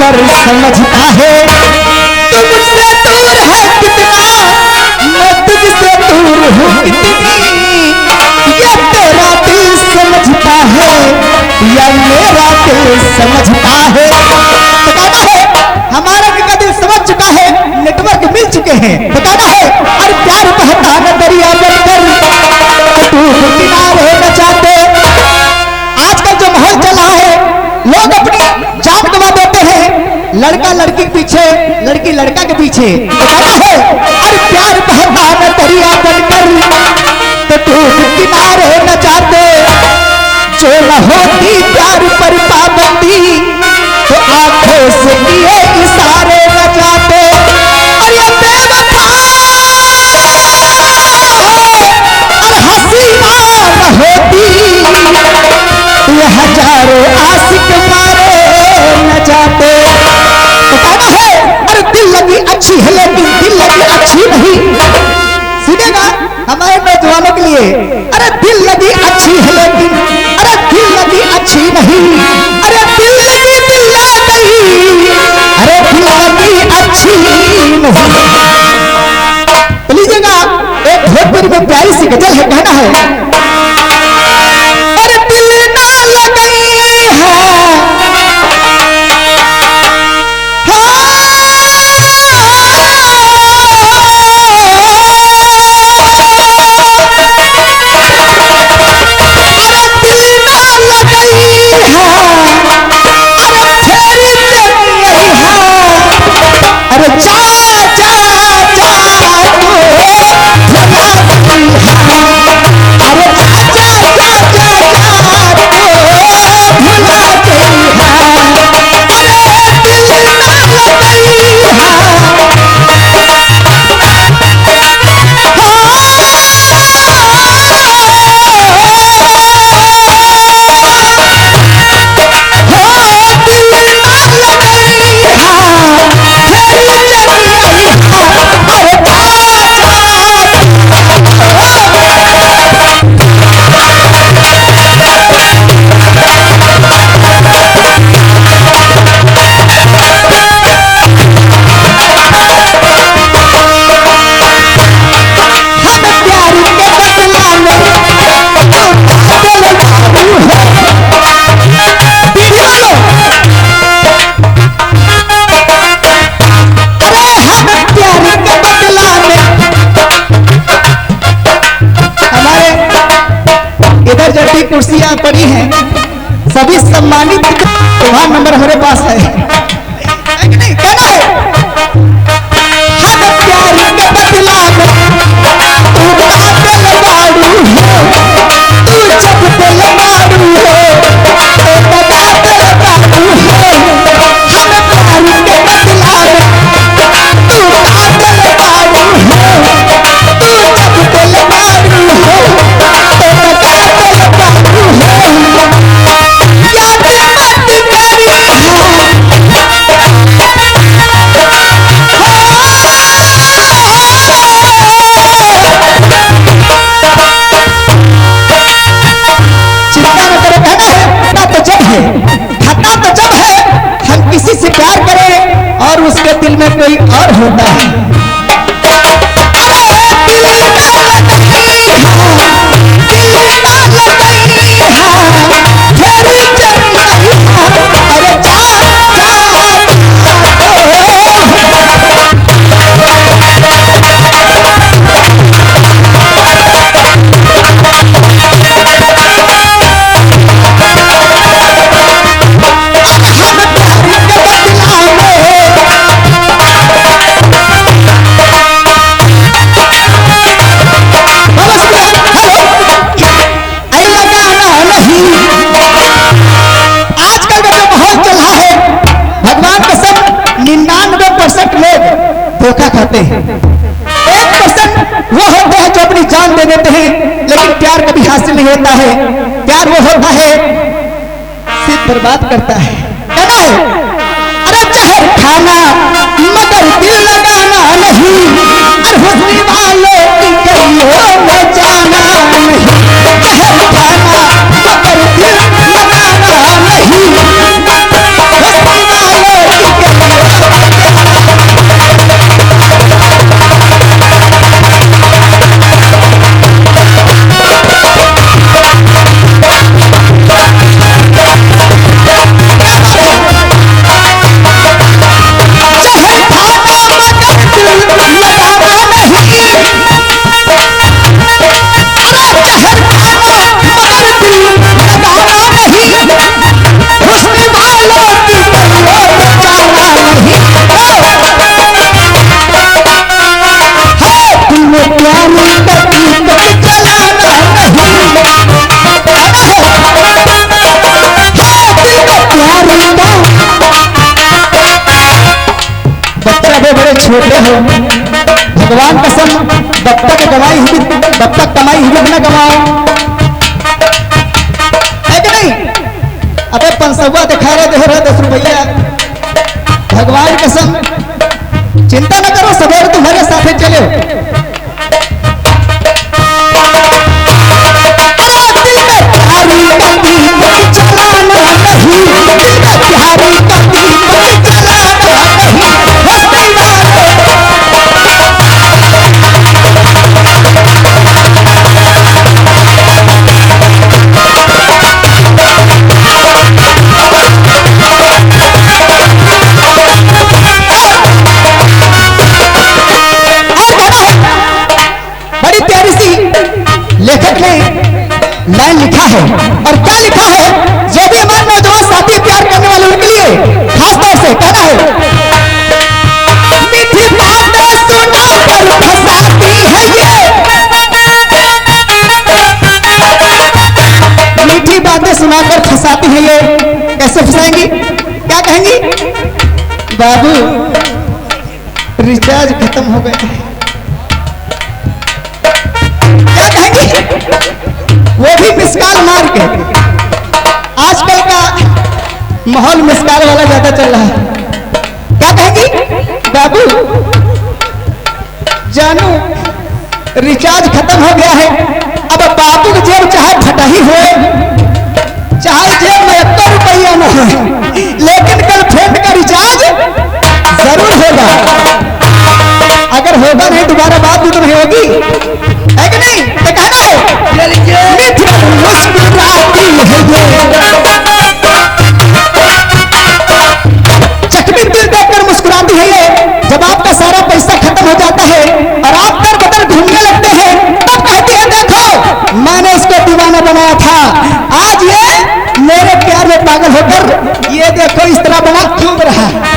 पर समझता है तू मुझसे दूर है कितना, मैं तुझसे दूर हूँ कितनी, ये तेरा दिल समझता है या मेरा दिल समझता है। बताना है हमारा का दिल समझ चुका है, नेटवर्क मिल चुके हैं। बताना है और प्यार बहता न दरिया बनकर तू किनारे न चाहते। आजकल जो माहौल चला है लोग अपनी जान गवा देते हैं, लड़का लड़की के पीछे, लड़की लड़का के पीछे। बताना है और प्यार बहता न दरिया बनकर तो तू किनारे न चाहते। जो न होती प्यार पर पाबंदी तो आंखों से किए इशारे न जाते। और ये बेवफा और हसीना न होती ये हजारों आशिक मारे न जाते। बताना है अरे दिल लगी अच्छी है लेकिन दिल लगी अच्छी नहीं। सुनेगा हमारे नौजवानों के लिए, अरे दिल लगी अच्छी है लेकिन अरे दिल लगी अच्छी नहीं, अरे दिल लगी अरे दिल लगी अच्छी नहीं। तो लीजिएगा एक भोजपुरी में प्यारी सी गजल है, कहना है अरे दिल ना लगी है कुर्सियां पड़ी हैं, सभी सम्मानित वहां नंबर हमारे पास है। नहीं कहना है हर प्यार के बदला में तू दिल मारू है, तू जब दिल मारू है तो बता दिल मारू है। हर प्यार के बदला में तू दिल मारू है, तू जब दिल मारू है तो बता से प्यार करें और उसके दिल में कोई और होता है। धोखा खाते हैं। 1% वो होते हैं जो अपनी जान दे देते हैं, लेकिन प्यार कभी हासिल नहीं होता है। प्यार वो होता है सिर्फ बर्बाद करता है। कहना है अरे जहर खाना मगर दिल लगाना नहीं, अरे हुस्न वालों की गलियों में जाना नहीं। जहर खाना मगर दिल लगाना नहीं, हुस्न वालों की छोटे हो, भगवान कसम जब तक कमाई हुई तब तक कमाई हुई न कमाओ, है कि नहीं? अबे 500 दिखा रहे दे रहे 10 रुपया, भगवान कसम चिंता न करो, सवेरे तुम्हारे साथ चले। लेखक ने लाइन लिखा है और क्या लिखा है, जो भी हमारे नौजवान साथी प्यार करने वाले उनके लिए खास तौर से कहना है, मीठी बातें सुनाकर फंसाती है ये, मीठी बातें सुनाकर फंसाती है ये। कैसे फंसाएंगी, क्या कहेंगी? बाबू रिचार्ज खत्म हो गया, वो भी मिसकाल मार के। आजकल का माहौल मिसकाल वाला ज्यादा चल रहा है। क्या कहेंगी? बाबू जानू रिचार्ज खत्म हो गया है, अब बाबू की जेब चाहे फटा ही हो, चाहे जेब में 1 रुपया न हो, लेकिन गर्लफ्रेंड का रिचार्ज जरूर होगा। अगर होगा नहीं दोबारा बात भी तो नहीं होगी, है कि नहीं? तो कहना है चकमी दिल देखकर मुस्कुराती है ये, जब आपका सारा पैसा खत्म हो जाता है और आप दर बदर घूमने लगते हैं, तब कहती है देखो मैंने इसको दीवाना बनाया था, आज ये मेरे प्यार में पागल होकर ये देखो इस तरह बना घूम रहा है।